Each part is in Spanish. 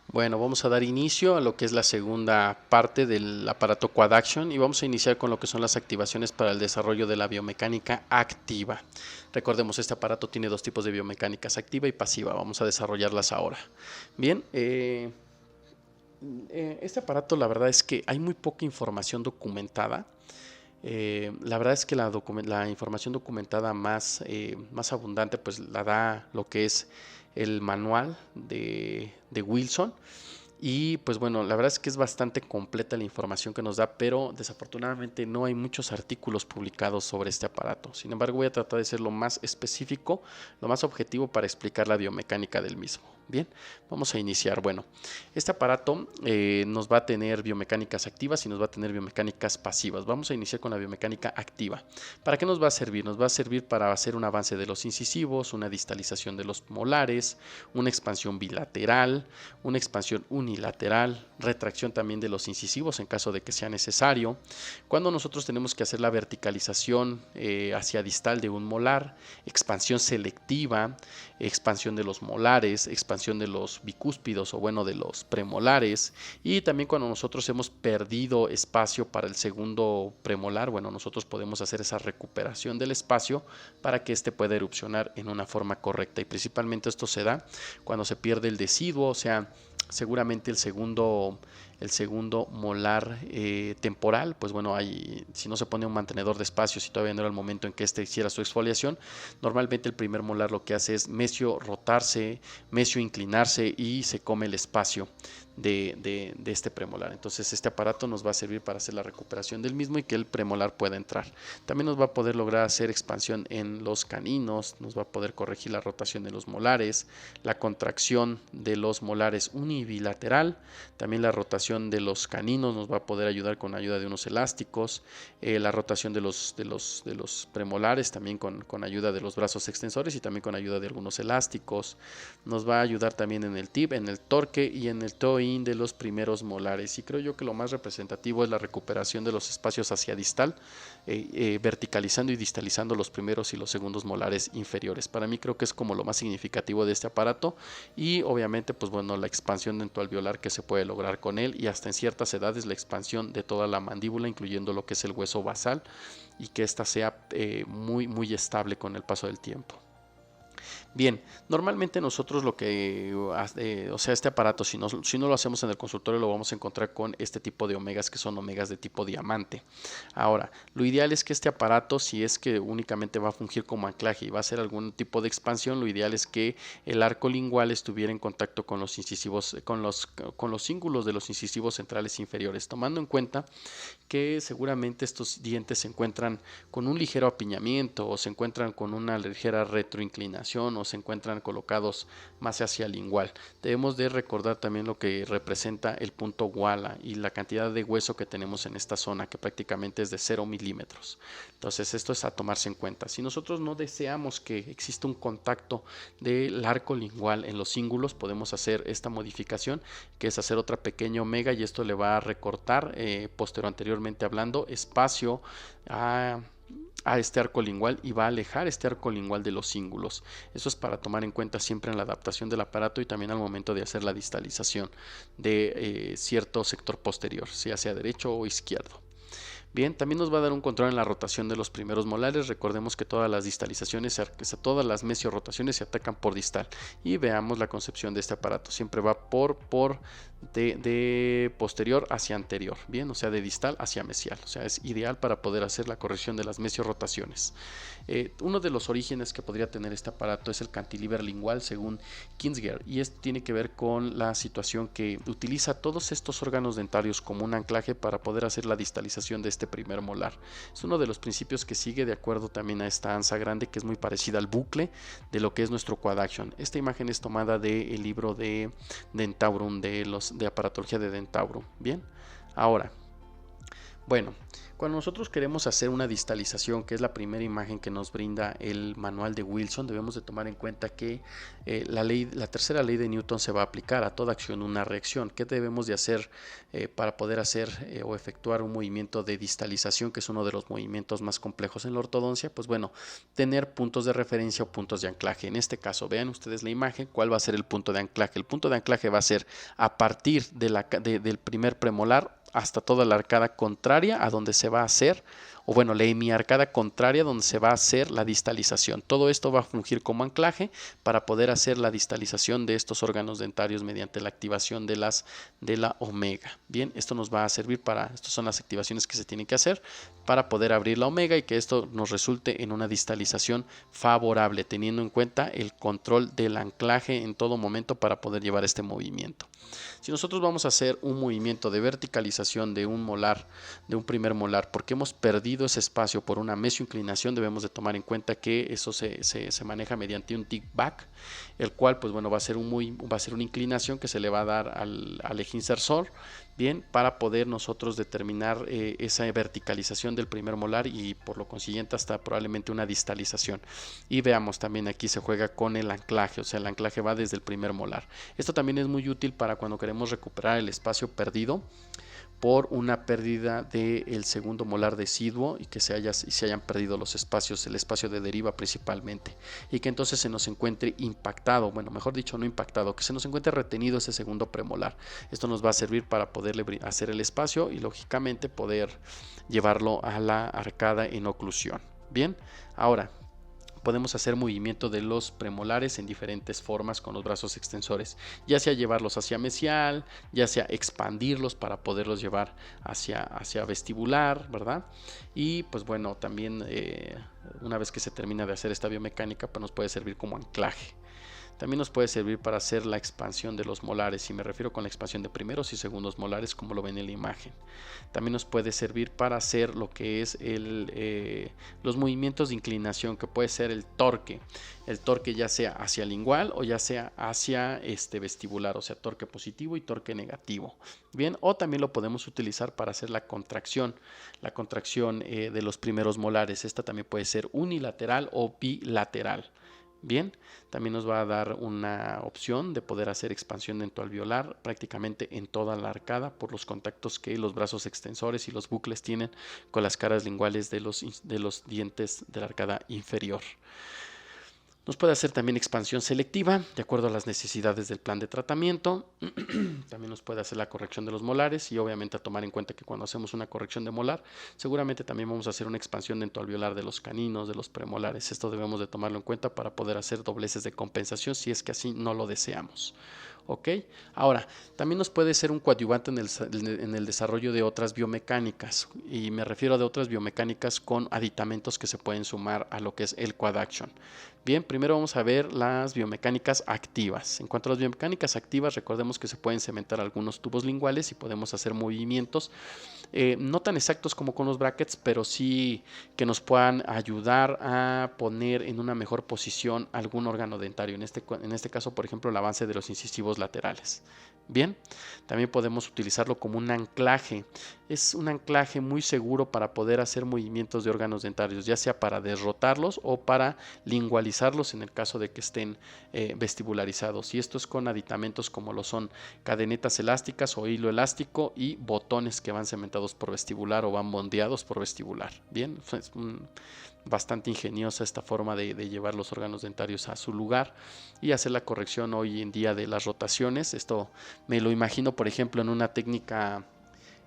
Bueno, vamos a dar inicio a lo que es la segunda parte del aparato Quadaction y vamos a iniciar con lo que son las activaciones para el desarrollo de la biomecánica activa. Recordemos, este aparato tiene dos tipos de biomecánicas, activa y pasiva. Vamos a desarrollarlas ahora. Bien, este aparato la verdad es que hay muy poca información documentada. La verdad es que la información documentada más abundante pues la da lo que es el manual de Wilson. Y pues bueno, la verdad es que es bastante completa la información que nos da, pero desafortunadamente no hay muchos artículos publicados sobre este aparato. Sin embargo, voy a tratar de ser lo más específico, lo más objetivo para explicar la biomecánica del mismo. Bien, vamos a iniciar. Bueno, este aparato nos va a tener biomecánicas activas y nos va a tener biomecánicas pasivas. Vamos a iniciar con la biomecánica activa. ¿Para qué nos va a servir? Nos va a servir para hacer un avance de los incisivos, una distalización de los molares, una expansión bilateral, una expansión unilateral, retracción también de los incisivos en caso de que sea necesario. Cuando nosotros tenemos que hacer la verticalización hacia distal de un molar, expansión selectiva, expansión de los molares, expansión de los bicúspidos o bueno de los premolares, y también cuando nosotros hemos perdido espacio para el segundo premolar, bueno, nosotros podemos hacer esa recuperación del espacio para que éste pueda erupcionar en una forma correcta, y principalmente esto se da cuando se pierde el deciduo, o sea, seguramente el segundo molar temporal, pues bueno, si no se pone un mantenedor de espacio, si todavía no era el momento en que éste hiciera su exfoliación, normalmente el primer molar lo que hace es mesio rotarse, mesio inclinarse y se come el espacio de este premolar. Entonces este aparato nos va a servir para hacer la recuperación del mismo y que el premolar pueda entrar. También nos va a poder lograr hacer expansión en los caninos, nos va a poder corregir la rotación de los molares, la contracción de los molares unibilateral, también la rotación de los caninos nos va a poder ayudar con ayuda de unos elásticos, la rotación de los premolares también con ayuda de los brazos extensores y también con ayuda de algunos elásticos. Nos va a ayudar también en el tip, en el torque y en el toe-in de los primeros molares, y creo yo que lo más representativo es la recuperación de los espacios hacia distal, verticalizando y distalizando los primeros y los segundos molares inferiores. Para mí creo que es como lo más significativo de este aparato, y obviamente pues bueno, la expansión dentoalveolar que se puede lograr con él, y hasta en ciertas edades la expansión de toda la mandíbula, incluyendo lo que es el hueso basal, y que ésta sea muy estable con el paso del tiempo. Bien, normalmente nosotros lo que, o sea, este aparato, si no lo hacemos en el consultorio, lo vamos a encontrar con este tipo de omegas que son omegas de tipo diamante. Ahora, lo ideal es que este aparato, si es que únicamente va a fungir como anclaje y va a hacer algún tipo de expansión, lo ideal es que el arco lingual estuviera en contacto con los incisivos, con los cíngulos de los incisivos centrales inferiores, tomando en cuenta que seguramente estos dientes se encuentran con un ligero apiñamiento o se encuentran con una ligera retroinclinación o se encuentran colocados más hacia el lingual. Debemos de recordar también lo que representa el punto Walla y la cantidad de hueso que tenemos en esta zona, que prácticamente es de 0 milímetros. Entonces esto es a tomarse en cuenta. Si nosotros no deseamos que exista un contacto del arco lingual en los cíngulos, podemos hacer esta modificación, que es hacer otra pequeña omega, y esto le va a recortar anteriormente hablando espacio a este arco lingual y va a alejar este arco lingual de los cíngulos. Eso es para tomar en cuenta siempre en la adaptación del aparato y también al momento de hacer la distalización de cierto sector posterior, sea derecho o izquierdo. Bien, también nos va a dar un control en la rotación de los primeros molares. Recordemos que todas las distalizaciones, todas las mesiorotaciones se atacan por distal. Y veamos la concepción de este aparato. Siempre va de posterior hacia anterior. Bien, o sea, de distal hacia mesial. O sea, es ideal para poder hacer la corrección de las mesiorotaciones. Uno de los orígenes que podría tener este aparato es el cantilever lingual, según Kinzinger. Y esto tiene que ver con la situación que utiliza todos estos órganos dentarios como un anclaje para poder hacer la distalización de este primer molar. Es uno de los principios que sigue de acuerdo también a esta ansa grande, que es muy parecida al bucle de lo que es nuestro Quadaction. Esta imagen es tomada del libro de Dentaurum, de aparatología de Dentaurum. Bien, ahora Bueno, cuando nosotros queremos hacer una distalización, que es la primera imagen que nos brinda el manual de Wilson, debemos de tomar en cuenta que la tercera ley de Newton se va a aplicar a toda acción una reacción. ¿Qué debemos de hacer para poder hacer o efectuar un movimiento de distalización, que es uno de los movimientos más complejos en la ortodoncia? Pues bueno, tener puntos de referencia o puntos de anclaje. En este caso, vean ustedes la imagen, ¿cuál va a ser el punto de anclaje? El punto de anclaje va a ser a partir del primer premolar hasta toda la arcada contraria a donde se va a hacer, o bueno, la hemiarcada contraria donde se va a hacer la distalización. Todo esto va a fungir como anclaje para poder hacer la distalización de estos órganos dentarios mediante la activación de la omega. Bien, esto nos va a servir estas son las activaciones que se tienen que hacer para poder abrir la omega y que esto nos resulte en una distalización favorable, teniendo en cuenta el control del anclaje en todo momento para poder llevar este movimiento. Si nosotros vamos a hacer un movimiento de verticalización de un molar, de un primer molar, porque hemos perdido ese espacio por una mesioinclinación, debemos de tomar en cuenta que eso se maneja mediante un tick back, el cual pues bueno va a ser una inclinación que se le va a dar al eje insersor, bien, para poder nosotros determinar esa verticalización del primer molar y por lo consiguiente hasta probablemente una distalización. Y veamos también aquí se juega con el anclaje, o sea el anclaje va desde el primer molar. Esto también es muy útil para cuando queremos recuperar el espacio perdido por una pérdida del segundo molar deciduo y que se hayan perdido los espacios, el espacio de deriva principalmente, y que entonces se nos encuentre impactado, bueno, mejor dicho, no impactado, que se nos encuentre retenido ese segundo premolar. Esto nos va a servir para poderle hacer el espacio y lógicamente poder llevarlo a la arcada en oclusión. Bien, ahora podemos hacer movimiento de los premolares en diferentes formas con los brazos extensores, ya sea llevarlos hacia mesial, ya sea expandirlos para poderlos llevar hacia vestibular, ¿verdad? Y pues bueno, también una vez que se termina de hacer esta biomecánica, pues nos puede servir como anclaje. También nos puede servir para hacer la expansión de los molares, y me refiero con la expansión de primeros y segundos molares, como lo ven en la imagen. También nos puede servir para hacer lo que es los movimientos de inclinación, que puede ser el torque ya sea hacia lingual o ya sea hacia vestibular, o sea, torque positivo y torque negativo. Bien, o también lo podemos utilizar para hacer la contracción de los primeros molares. Esta también puede ser unilateral o bilateral. Bien, también nos va a dar una opción de poder hacer expansión dentoalveolar prácticamente en toda la arcada por los contactos que los brazos extensores y los bucles tienen con las caras linguales de los dientes de la arcada inferior. Nos puede hacer también expansión selectiva de acuerdo a las necesidades del plan de tratamiento. También nos puede hacer la corrección de los molares y obviamente a tomar en cuenta que cuando hacemos una corrección de molar, seguramente también vamos a hacer una expansión dentoalveolar de los caninos, de los premolares. Esto debemos de tomarlo en cuenta para poder hacer dobleces de compensación si es que así no lo deseamos. ¿Ok? Ahora, también nos puede ser un coadyuvante en el desarrollo de otras biomecánicas, y me refiero de otras biomecánicas con aditamentos que se pueden sumar a lo que es el quad action. Bien, primero vamos a ver las biomecánicas activas. En cuanto a las biomecánicas activas, recordemos que se pueden cementar algunos tubos linguales y podemos hacer movimientos no tan exactos como con los brackets, pero sí que nos puedan ayudar a poner en una mejor posición algún órgano dentario, en este caso, por ejemplo, el avance de los incisivos laterales. Bien, también podemos utilizarlo como un anclaje. Es un anclaje muy seguro para poder hacer movimientos de órganos dentarios, ya sea para derrotarlos o para lingualizarlos en el caso de que estén vestibularizados. Y esto es con aditamentos como lo son cadenetas elásticas o hilo elástico y botones que van cementados por vestibular o van bondeados por vestibular. Bien, es bastante ingeniosa esta forma de llevar los órganos dentarios a su lugar y hacer la corrección hoy en día de las rotaciones. Esto me lo imagino, por ejemplo, en una técnica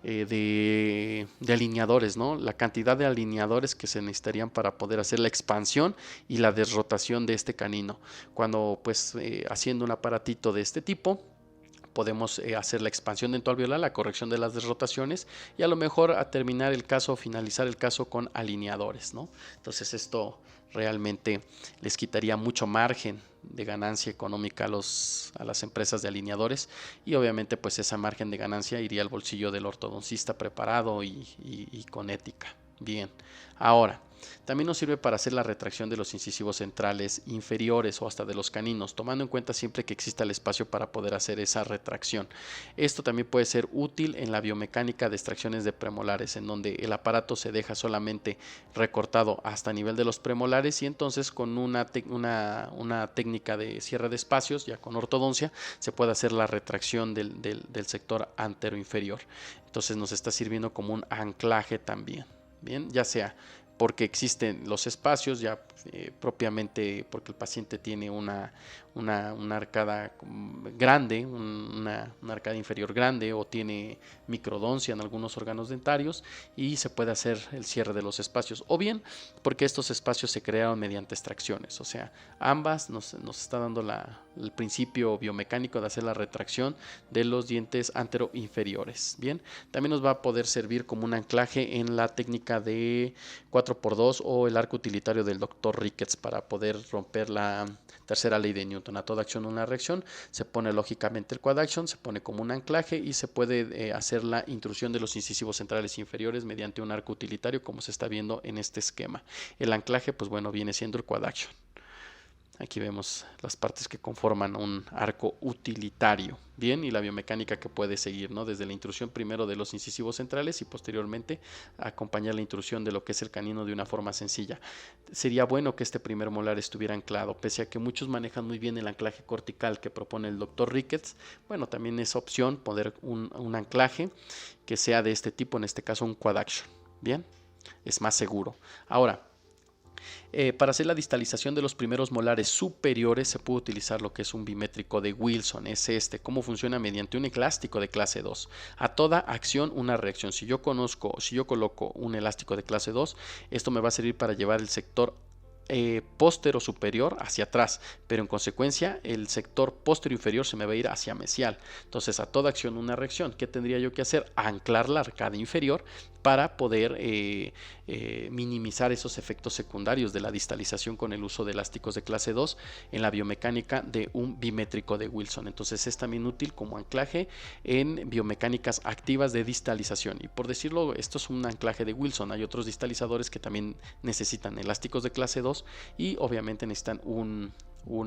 de alineadores, ¿no? La cantidad de alineadores que se necesitarían para poder hacer la expansión y la desrotación de este canino. Cuando pues haciendo un aparatito de este tipo, podemos hacer la expansión dentoalveolar, la corrección de las desrotaciones y a lo mejor a terminar el caso, finalizar el caso con alineadores, ¿no? Entonces esto realmente les quitaría mucho margen de ganancia económica a las empresas de alineadores, y obviamente pues esa margen de ganancia iría al bolsillo del ortodoncista preparado y con ética. Bien, ahora, también nos sirve para hacer la retracción de los incisivos centrales inferiores o hasta de los caninos, tomando en cuenta siempre que exista el espacio para poder hacer esa retracción. Esto también puede ser útil en la biomecánica de extracciones de premolares, en donde el aparato se deja solamente recortado hasta nivel de los premolares y entonces con una técnica de cierre de espacios, ya con ortodoncia, se puede hacer la retracción del sector anteroinferior. Entonces nos está sirviendo como un anclaje también. Bien, ya sea porque existen los espacios, ya propiamente porque el paciente tiene una arcada grande, una arcada inferior grande o tiene microdoncia en algunos órganos dentarios y se puede hacer el cierre de los espacios, o bien porque estos espacios se crearon mediante extracciones, o sea, ambas nos está dando el principio biomecánico de hacer la retracción de los dientes anteroinferiores. Bien, también nos va a poder servir como un anclaje en la técnica de 4x2 o el arco utilitario del Dr. Ricketts para poder romper la tercera ley de Newton. A toda acción una reacción, se pone lógicamente el quad action, se pone como un anclaje y se puede hacer la intrusión de los incisivos centrales inferiores mediante un arco utilitario, como se está viendo en este esquema. El anclaje, pues bueno, viene siendo el quad action. Aquí vemos las partes que conforman un arco utilitario. Bien, y la biomecánica que puede seguir, ¿no? Desde la intrusión primero de los incisivos centrales y posteriormente acompañar la intrusión de lo que es el canino de una forma sencilla. Sería bueno que este primer molar estuviera anclado, pese a que muchos manejan muy bien el anclaje cortical que propone el Dr. Ricketts. Bueno, también es opción poner un anclaje que sea de este tipo, en este caso un quad action. Bien, es más seguro. Ahora, para hacer la distalización de los primeros molares superiores se puede utilizar lo que es un bimétrico de Wilson. Es cómo funciona mediante un elástico de clase 2. A toda acción una reacción. Si yo coloco un elástico de clase 2, esto me va a servir para llevar el sector póstero superior hacia atrás, pero en consecuencia el sector póstero inferior se me va a ir hacia mesial. Entonces, a toda acción una reacción. ¿Qué tendría yo que hacer? Anclar la arcada inferior para poder minimizar esos efectos secundarios de la distalización con el uso de elásticos de clase 2 en la biomecánica de un bimétrico de Wilson. Entonces es también útil como anclaje en biomecánicas activas de distalización. Y por decirlo, esto es un anclaje de Wilson. Hay otros distalizadores que también necesitan elásticos de clase 2 y obviamente necesitan un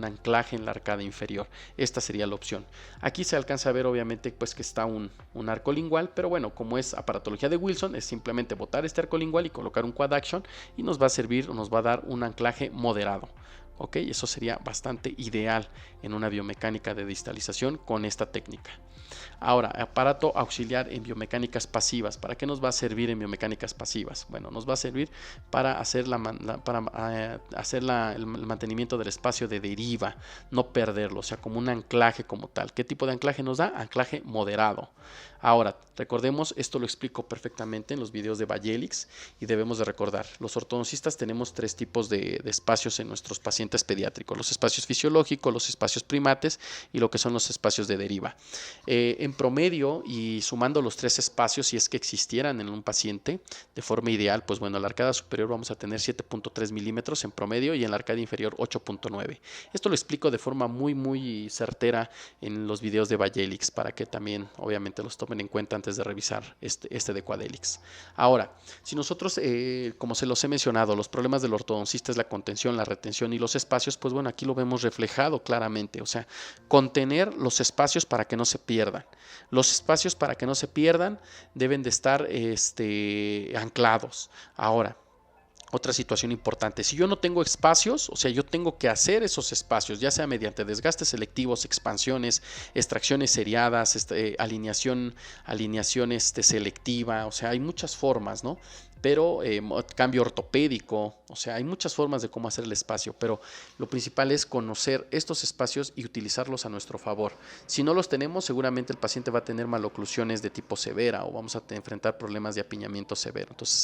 anclaje en la arcada inferior. Esta sería la opción. Aquí se alcanza a ver obviamente pues que está un arco lingual, pero bueno, como es aparatología de Wilson, es simplemente botar este arco lingual y colocar un quad action y nos va a servir, nos va a dar un anclaje moderado. Ok, eso sería bastante ideal en una biomecánica de distalización con esta técnica. Ahora, aparato auxiliar en biomecánicas pasivas. ¿Para qué nos va a servir en biomecánicas pasivas? Bueno, nos va a servir para hacer, el mantenimiento del espacio de deriva, no perderlo, o sea, como un anclaje como tal. ¿Qué tipo de anclaje nos da? Anclaje moderado. Ahora, recordemos, esto lo explico perfectamente en los videos de Bayelix y debemos de recordar, los ortodoncistas tenemos tres tipos de espacios en nuestros pacientes pediátricos: los espacios fisiológicos, los espacios primates y lo que son los espacios de deriva. En promedio y sumando los tres espacios, si es que existieran en un paciente de forma ideal, pues bueno, en la arcada superior vamos a tener 7.3 milímetros en promedio y en la arcada inferior 8.9. Esto lo explico de forma muy certera en los videos de Bayelix para que también obviamente los tomen en cuenta antes de revisar este de Quadelix. Ahora, si nosotros, como se los he mencionado, los problemas del ortodoncista es la contención, la retención y los espacios, pues bueno, aquí lo vemos reflejado claramente, o sea, contener los espacios para que no se pierdan. Los espacios para que no se pierdan deben de estar anclados. Ahora, otra situación importante: si yo no tengo espacios, o sea, yo tengo que hacer esos espacios, ya sea mediante desgastes selectivos, expansiones, extracciones seriadas, alineación selectiva, o sea, hay muchas formas, ¿no? Pero cambio ortopédico, o sea, hay muchas formas de cómo hacer el espacio, pero lo principal es conocer estos espacios y utilizarlos a nuestro favor. Si no los tenemos, seguramente el paciente va a tener maloclusiones de tipo severa o vamos a enfrentar problemas de apiñamiento severo. Entonces,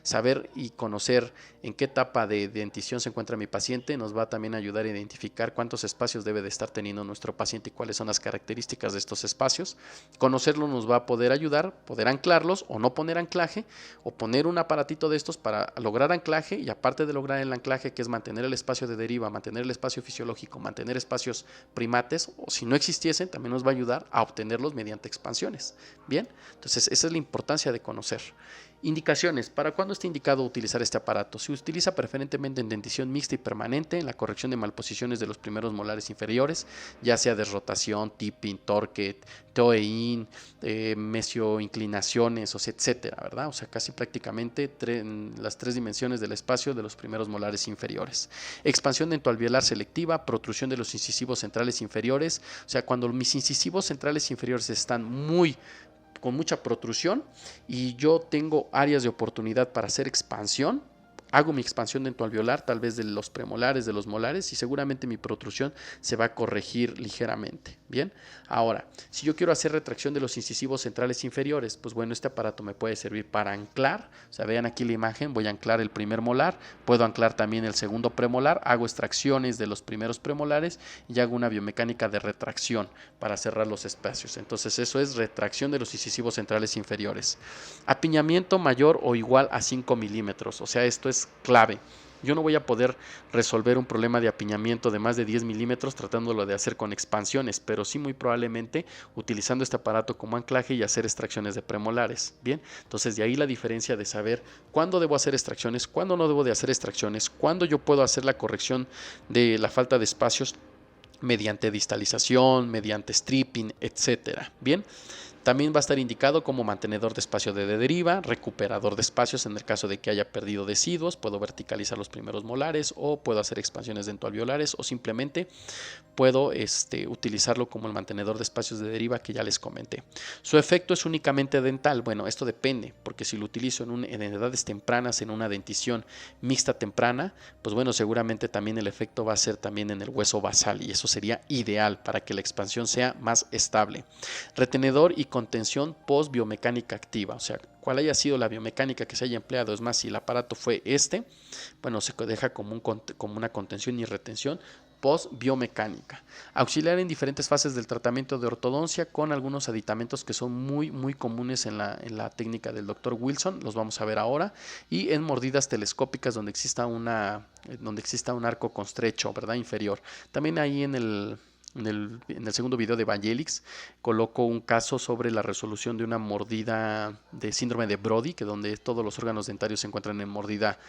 saber y conocer en qué etapa de dentición se encuentra mi paciente nos va también a ayudar a identificar cuántos espacios debe de estar teniendo nuestro paciente y cuáles son las características de estos espacios. Conocerlo nos va a poder ayudar, poder anclarlos o no poner anclaje, o poner un aparatito de estos para lograr anclaje, y aparte de lograr el anclaje, que es mantener el espacio de deriva, mantener el espacio fisiológico, mantener espacios primates, o si no existiesen, también nos va a ayudar a obtenerlos mediante expansiones. Bien, entonces esa es la importancia de conocer. Indicaciones. ¿Para cuándo está indicado utilizar este aparato? Se utiliza preferentemente en dentición mixta y permanente, en la corrección de malposiciones de los primeros molares inferiores, ya sea desrotación, tipping, torque, toe-in, mesioinclinaciones, o sea, etcétera, ¿verdad? O sea, casi prácticamente las 3 dimensiones del espacio de los primeros molares inferiores. Expansión dentoalveolar selectiva, protrusión de los incisivos centrales inferiores, o sea, cuando mis incisivos centrales inferiores están con mucha protrusión y yo tengo áreas de oportunidad para hacer expansión, hago mi expansión dentoalveolar, tal vez de los premolares, de los molares, y seguramente mi protrusión se va a corregir ligeramente. Bien, ahora, si yo quiero hacer retracción de los incisivos centrales inferiores, pues bueno, este aparato me puede servir para anclar. O sea, vean aquí la imagen, voy a anclar el primer molar, puedo anclar también el segundo premolar, hago extracciones de los primeros premolares y hago una biomecánica de retracción para cerrar los espacios. Entonces, eso es retracción de los incisivos centrales inferiores. Apiñamiento mayor o igual a 5 milímetros, o sea, esto es clave. Yo no voy a poder resolver un problema de apiñamiento de más de 10 milímetros tratándolo de hacer con expansiones, pero sí muy probablemente utilizando este aparato como anclaje y hacer extracciones de premolares. Bien, entonces de ahí la diferencia de saber cuándo debo hacer extracciones, cuándo no debo de hacer extracciones, cuándo yo puedo hacer la corrección de la falta de espacios mediante distalización, mediante stripping, etcétera. Bien. También va a estar indicado como mantenedor de espacio de deriva, recuperador de espacios en el caso de que haya perdido deciduos, puedo verticalizar los primeros molares o puedo hacer expansiones dentoalveolares o simplemente puedo utilizarlo como el mantenedor de espacios de deriva que ya les comenté. Su efecto es únicamente dental. Bueno, esto depende, porque si lo utilizo en edades tempranas, en una dentición mixta temprana, pues bueno, seguramente también el efecto va a ser también en el hueso basal y eso sería ideal para que la expansión sea más estable. Retenedor y contención post biomecánica activa, o sea, cuál haya sido la biomecánica que se haya empleado, es más, si el aparato fue bueno, se deja como una contención y retención post biomecánica. Auxiliar en diferentes fases del tratamiento de ortodoncia con algunos aditamentos que son muy comunes en la técnica del Dr. Wilson, los vamos a ver ahora, y en mordidas telescópicas donde exista un arco constrecho, ¿verdad? Inferior. También ahí en el segundo video de Vangelix coloco un caso sobre la resolución de una mordida de síndrome de Brody, que donde todos los órganos dentarios se encuentran en mordida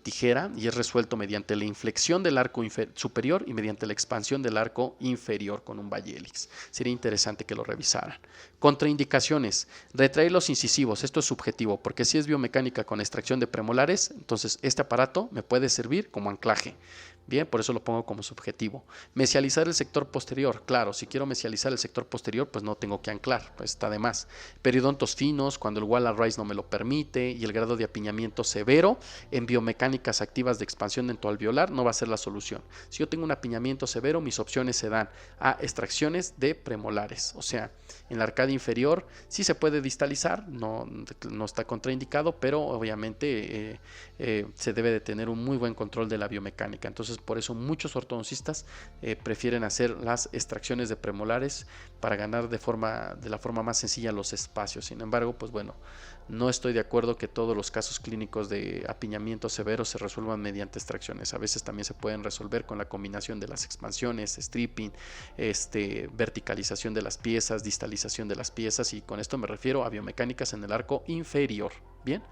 tijera y es resuelto mediante la inflexión del arco superior y mediante la expansión del arco inferior con un Vangelix. Sería interesante que lo revisaran. Contraindicaciones: retraer los incisivos. Esto es subjetivo, porque si es biomecánica con extracción de premolares, entonces este aparato me puede servir como anclaje. Bien, por eso lo pongo como subjetivo. Mesializar el sector posterior. Claro, si quiero mesializar el sector posterior, pues no tengo que anclar, pues está de más. Periodontos finos, cuando el wall rise no me lo permite y el grado de apiñamiento severo en biomecánicas activas de expansión dentoalveolar no va a ser la solución. Si yo tengo un apiñamiento severo, mis opciones se dan a extracciones de premolares. O sea, en la arcada inferior sí se puede distalizar, no está contraindicado, pero obviamente se debe de tener un muy buen control de la biomecánica. Entonces, por eso muchos ortodoncistas prefieren hacer las extracciones de premolares para ganar de la forma más sencilla los espacios. Sin embargo, pues bueno, no estoy de acuerdo que todos los casos clínicos de apiñamiento severo se resuelvan mediante extracciones. A veces también se pueden resolver con la combinación de las expansiones, stripping, verticalización de las piezas, distalización de las piezas, y con esto me refiero a biomecánicas en el arco inferior. Bien.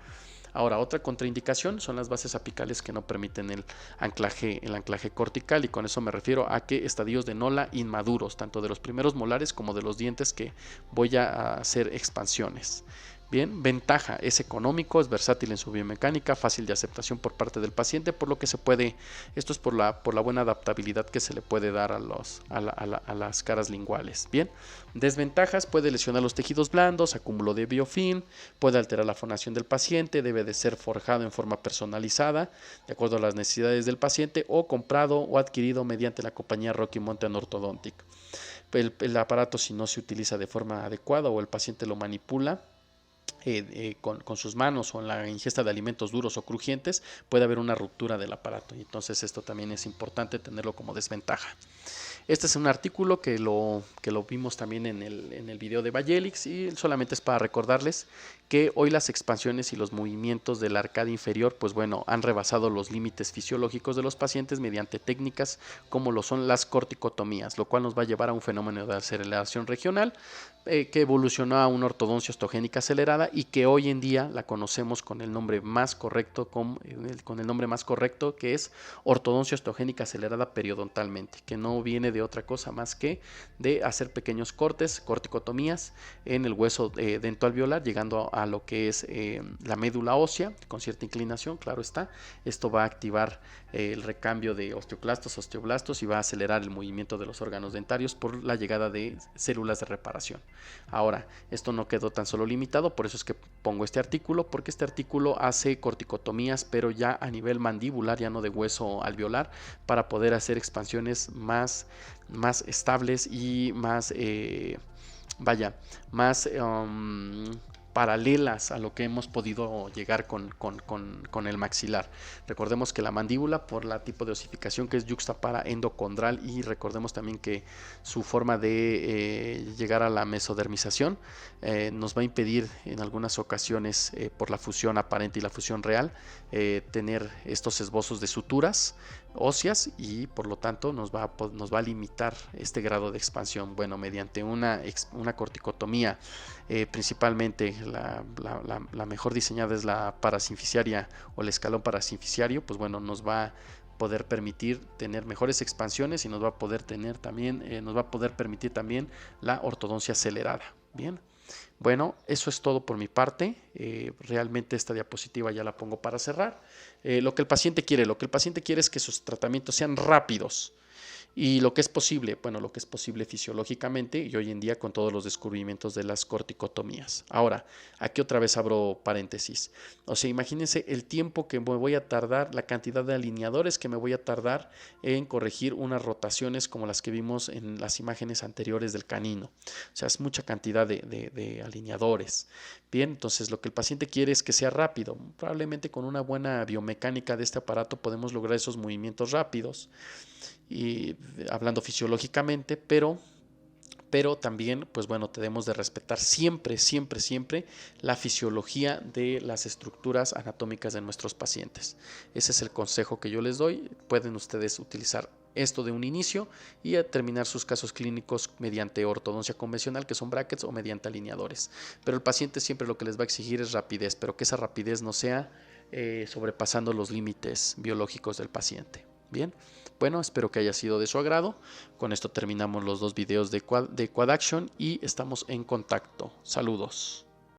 Ahora, otra contraindicación son las bases apicales que no permiten el anclaje cortical, y con eso me refiero a que estadios de nola inmaduros, tanto de los primeros molares como de los dientes que voy a hacer expansiones. Bien, ventaja: es económico, es versátil en su biomecánica, fácil de aceptación por parte del paciente, por lo que esto es por la buena adaptabilidad que se le puede dar a las caras linguales. Bien, desventajas: puede lesionar los tejidos blandos, acúmulo de biofilm, puede alterar la fonación del paciente, debe de ser forjado en forma personalizada, de acuerdo a las necesidades del paciente, o comprado o adquirido mediante la compañía Rocky Mountain Orthodontic. El aparato, si no se utiliza de forma adecuada o el paciente lo manipula con sus manos o en la ingesta de alimentos duros o crujientes, puede haber una ruptura del aparato, y entonces esto también es importante tenerlo como desventaja. Este es un artículo que lo vimos también en el video de Vangelix, y solamente es para recordarles que hoy las expansiones y los movimientos de la arcada inferior, pues bueno, han rebasado los límites fisiológicos de los pacientes mediante técnicas como lo son las corticotomías, lo cual nos va a llevar a un fenómeno de aceleración regional, que evolucionó a una ortodoncia ostogénica acelerada y que hoy en día la conocemos con el nombre más correcto, con el nombre más correcto, que es ortodoncia ostogénica acelerada periodontalmente, que no viene de otra cosa más que de hacer pequeños cortes, corticotomías en el hueso dentoalveolar, llegando a lo que es la médula ósea con cierta inclinación, claro está. Esto va a activar el recambio de osteoclastos, osteoblastos y va a acelerar el movimiento de los órganos dentarios por la llegada de células de reparación. Ahora, esto no quedó tan solo limitado, por eso es que pongo este artículo, porque este artículo hace corticotomías, pero ya a nivel mandibular, ya no de hueso alveolar, para poder hacer expansiones más estables y más, más paralelas a lo que hemos podido llegar con el maxilar. Recordemos que la mandíbula, por la tipo de osificación que es yuxtaparaendocondral, y recordemos también que su forma de llegar a la mesodermización nos va a impedir en algunas ocasiones, por la fusión aparente y la fusión real, tener estos esbozos de suturas óseas, y por lo tanto nos va a limitar este grado de expansión. Bueno, mediante una corticotomía, principalmente la mejor diseñada es la parasinficiaria o el escalón parasinficiario, pues bueno, nos va a poder permitir tener mejores expansiones y nos va a poder tener también, nos va a poder permitir también la ortodoncia acelerada. Bien. Bueno, eso es todo por mi parte. Realmente esta diapositiva ya la pongo para cerrar. Lo que el paciente quiere es que sus tratamientos sean rápidos. Y lo que es posible, bueno, lo que es posible fisiológicamente y hoy en día con todos los descubrimientos de las corticotomías. Ahora, aquí otra vez abro paréntesis. O sea, imagínense el tiempo que me voy a tardar, la cantidad de alineadores que me voy a tardar en corregir unas rotaciones como las que vimos en las imágenes anteriores del canino. O sea, es mucha cantidad de alineadores. Bien, entonces lo que el paciente quiere es que sea rápido. Probablemente con una buena biomecánica de este aparato podemos lograr esos movimientos rápidos, y hablando fisiológicamente, pero también, pues bueno, tenemos de respetar siempre la fisiología de las estructuras anatómicas de nuestros pacientes. Ese es el consejo que yo les doy. Pueden ustedes utilizar esto de un inicio y a terminar sus casos clínicos mediante ortodoncia convencional, que son brackets, o mediante alineadores. Pero el paciente siempre lo que les va a exigir es rapidez, pero que esa rapidez no sea sobrepasando los límites biológicos del paciente. Bien, bueno, espero que haya sido de su agrado. Con esto terminamos los dos videos de Quad Action y estamos en contacto. Saludos.